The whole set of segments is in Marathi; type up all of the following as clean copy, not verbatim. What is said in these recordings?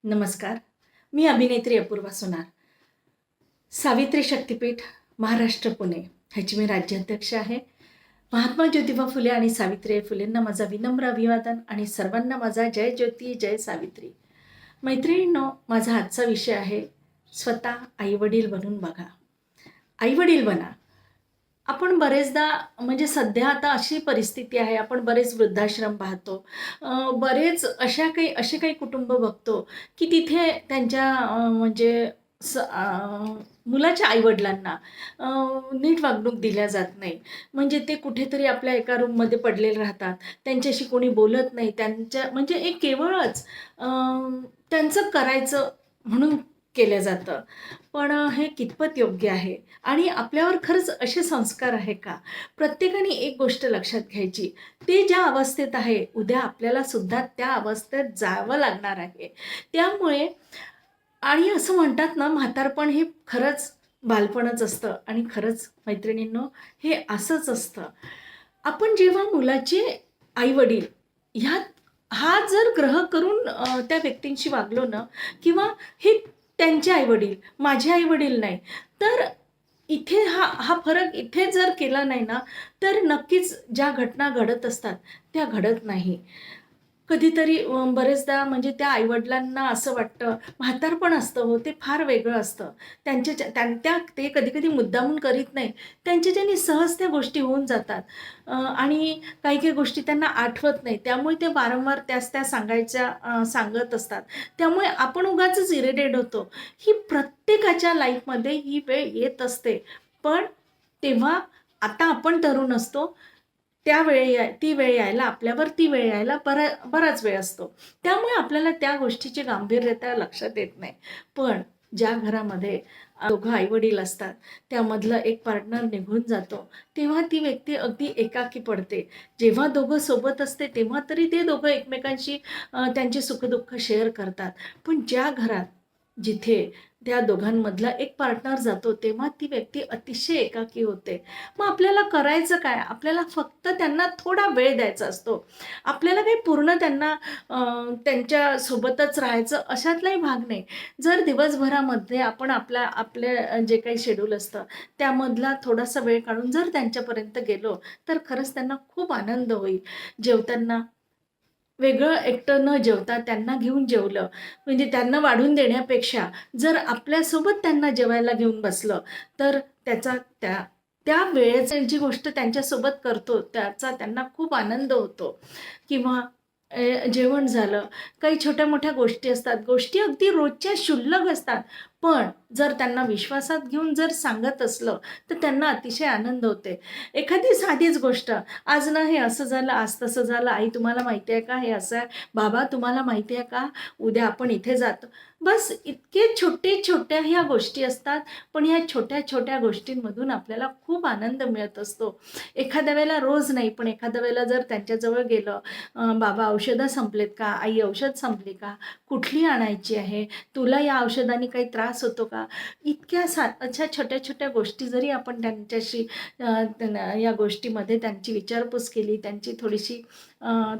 नमस्कार. मी अभिनेत्री अपूर्वा सोनार. सावित्री शक्तिपीठ, महाराष्ट्र, पुणे ह्याची मी राज्याध्यक्ष आहे. महात्मा ज्योतिबा फुले आणि सावित्रीबाई फुलेंना माझा विनम्र अभिवादन आणि सर्वांना माझा जय ज्योती, जय सावित्री. मैत्रिणींनो, माझा आजचा विषय आहे, स्वतः आईवडील बनून बघा. आईवडील बना. आपण बरेचदा म्हणजे सध्या आता अशी परिस्थिती आहे, आपण बरेच वृद्धाश्रम पाहतो. असे काही कुटुंब बघतो, की तिथे त्यांच्या म्हणजे मुलाच्या आई-वडिलांना नीट वागणूक दिल्या जात नाही. म्हणजे ते कुठेतरी आपल्या एका रूममध्ये पडलेले राहतात. त्यांच्याशी कोणी बोलत नाही. त्यांच्या म्हणजे एक केवळच त्यांचं करायचं म्हणून केलं जातं. पण हे कितपत योग्य आहे? आणि आपल्यावर खरंच असे संस्कार आहे का? प्रत्येकाने एक गोष्ट लक्षात घ्यायची, ते ज्या अवस्थेत आहे, उद्या आपल्याला सुद्धा त्या अवस्थेत जावं लागणार आहे. त्यामुळे आणि असं म्हणतात ना, म्हातारपण हे खरंच बालपणच असतं आणि खरंच मैत्रिणींनो, हे असंच असतं. आपण जेव्हा मुलाचे आई-वडील ह्यात हा जर ग्रह करून त्या व्यक्तींशी वागलो ना किंवा हे त्यांचे आई-वडील, माझे आई-वडील नाही, तर इथे हा फरक इथे जर केला नाही ना, तर नक्कीच ज्या घटना घडत असतात, त्या घडत नाही. कधीतरी बरेचदा म्हणजे त्या आई-वडिलांना असं वाटतं, म्हातारपण असतं हो, ते फार वेगळं असतं. ते कधी-कधी मुद्दामून करीत नाही. त्यांच्याच्यानी सहज त्या गोष्टी होऊन जातात आणि काही-काही गोष्टी त्यांना आठवत नाही. त्यामुळे ते वारंवार त्याच त्या सांगत असतात. त्यामुळे आपण उगाचच इरिटेट होतो. ही प्रत्येकाच्या लाईफमध्ये ही वेळ येत असते. पण तेव्हा आता आपण तरुण असतो. ती वेळ यायला आपल्यावर ती वेळ यायला बराच वेळ असतो. त्यामुळे आपल्याला त्या गोष्टीची गांभीर्यता लक्षात येत नाही. पण ज्या घरामध्ये दोघं आई-वडील असतात, त्यामधलं एक पार्टनर निघून जातो, तेव्हा ती व्यक्ती अगदी एकाकी पडते. जेव्हा दोघं सोबत असते, तेव्हा तरी ते दोघं एकमेकांशी त्यांची सुख-दुःख शेअर करतात. पण ज्या घरात जिथे त्या दोघांमधला एक पार्टनर जातो, तेव्हा ती व्यक्ती अतिशय एकाकी होते. मग आपल्याला करायचं काय? आपल्याला फक्त त्यांना थोडा वेळ द्यायचा असतो. आपल्याला काही पूर्ण त्यांना त्यांच्यासोबतच राहायचं अशातलाही भाग नाही. जर दिवसभरामध्ये आपण आपले जे काही शेड्यूल असतं, त्यामधला थोडासा वेळ काढून जर त्यांच्यापर्यंत गेलो, तर खरंच त्यांना खूप आनंद होईल. जेवताना वेगळं एकटं न जेवता त्यांना घेऊन जेवलं, म्हणजे त्यांना वाढून देण्यापेक्षा जर आपल्यासोबत त्यांना जेवायला घेऊन बसलं, तर त्याचा त्या त्या वेळेची जी गोष्ट त्यांच्यासोबत करतो, त्याचा त्यांना खूप आनंद होतो. किंवा जेवण झालं, काही छोट्या-मोठ्या गोष्टी असतात. गोष्टी अगदी रोजच्या क्षुल्लक असतात. पण जर त्यांना विश्वासात घेऊन जर सांगत असलं, तर त्यांना अतिशय आनंद होते. एखादी साधीच गोष्ट, "आज ना हे असं झालं, आज तसं झालं. आई तुम्हाला माहिती आहे का हे असं आहे? बाबा तुम्हाला माहिती आहे का? उद्या आपण इथे जातो." बस इतके छोटे-छोट्या ह्या गोष्टी असतात. पण ह्या छोट्या-छोट्या गोष्टींमधून आपल्याला खूप आनंद मिळत असतो. एखाद्या वेळेला रोज नाही, पण एखाद्या वेळेला जर त्यांच्याजवळ गेलं, "बाबा औषधं संपलेत का? आई औषध संपली का? कुठली आणायची आहे? तुला या औषधाने काही त्रास होतो का?" अशा छोट्या-छोट्या गोष्टी जरी आपण त्यांच्याशी या गोष्टीमध्ये त्यांची विचारपूस केली, त्यांची थोडीशी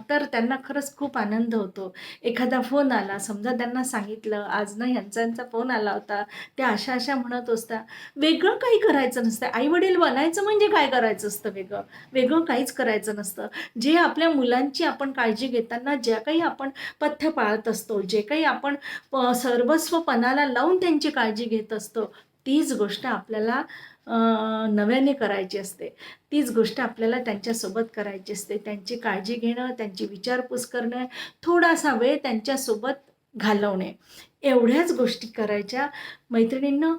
तर त्यांना खरंच खूप आनंद होतो. एखादा फोन आला, समजा त्यांना सांगितलं, "आज ना ह्यांचा-ह्यांचा फोन आला होता. त्या अशा-अशा म्हणत होत्या." वेगळं काही करायचं नसतं. आई-वडील बनायचं म्हणजे काय करायचं असतं वेगळं? वेगळं काहीच करायचं नसतं. जे आपल्या मुलांची आपण काळजी घेताना ज्या काही आपण पथ्य पाळत असतो, जे काही आपण सर्वस्व पणाला लावून त्यांची काळजी घेत असतो, तीच गोष्ट आपल्याला नव्याने करायची असते. तीच गोष्ट आपल्याला त्यांच्यासोबत करायची असते. त्यांची काळजी घेणं, त्यांची विचारपूस करणं, थोडासा वेळ त्यांच्यासोबत घालवणे, एवढ्याच गोष्टी करायच्या. मैत्रिणींनो,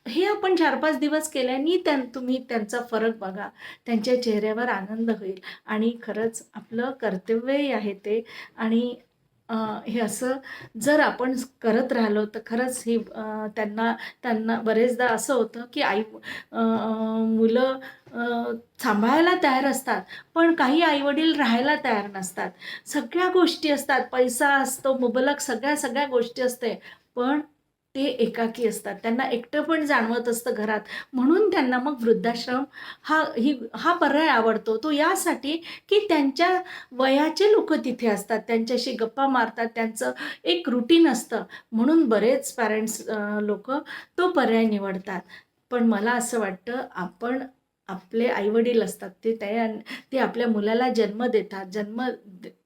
हे आपण 4-5 दिवस केल्याने तुम्ही त्यांचा फरक बघा. त्यांच्या चेहऱ्यावर आनंद होईल आणि खरंच आपलं कर्तव्यही आहे ते आणि हे असं जर आपण करत राहिलो, तर खरंच त्यांना त्यांना बरेचदा असं होतं, की मुलं सांभाळायला तयार असतात, पण काही आई-वडील राहायला तयार नसतात. सगळ्या गोष्टी असतात, पैसा असतो मुबलक, सगळ्या गोष्टी असते, पण ते एकाकी असतात. त्यांना एकटं पण जाणवत असतं घरात. म्हणून त्यांना मग वृद्धाश्रम हा पर्याय आवडतो. तो यासाठी की त्यांच्या वयाचे लोकं तिथे असतात. त्यांच्याशी गप्पा मारतात. त्यांचं एक रुटीन असतं. म्हणून बरेच पॅरेंट्स तो पर्याय निवडतात. पण मला असं वाटतं आपण आपले आई-वडील असतात ते आपल्या मुलाला जन्म देतात.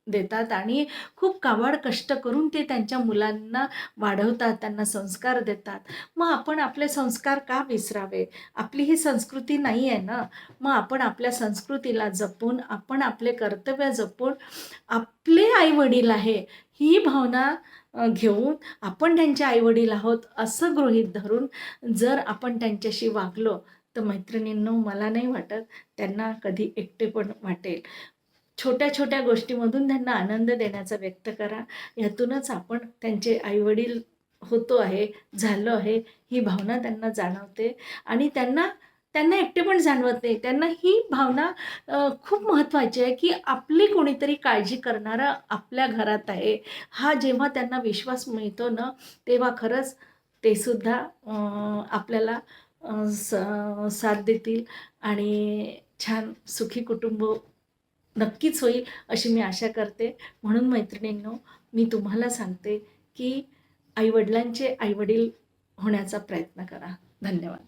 देतात आणि खूप काबाड कष्ट करून ते त्यांच्या मुलांना वाढवतात, त्यांना संस्कार देतात. मग आपण आपले संस्कार का विसरावे? आपली ही संस्कृती नाही आहे ना. मग आपण आपल्या संस्कृतीला जपून, आपण आपले कर्तव्य जपून, आपले आई-वडील आहे ही भावना घेऊन आपण त्यांचे आई-वडील आहोत असं गृहीत धरून जर आपण त्यांच्याशी वागलो, तर मैत्रिणींनो मला नाही वाटत त्यांना कधी एकटेपण वाटेल. छोट्या-छोट्या गोष्टीमधून त्यांना आनंद देण्याचा व्यक्त करा. यातूनच आपण त्यांचे आई-वडील होतो आहे, झालो आहे, ही भावना त्यांना जाणवते आणि त्यांना त्यांना एकटेपण जाणवत नाही. त्यांना ही भावना खूप महत्त्वाची आहे, की आपली कोणीतरी काळजी करणारं आपल्या घरात आहे. हा जेव्हा त्यांना विश्वास मिळतो ना, तेव्हा खरंच ते सुद्धा आपल्याला साथ देतील आणि छान सुखी कुटुंब नक्कीच होईल अशी मी आशा करते. म्हणून मैत्रिणींनो, मी तुम्हाला सांगते, की आई-वडिलांचे आई-वडील होण्याचा प्रयत्न करा. धन्यवाद.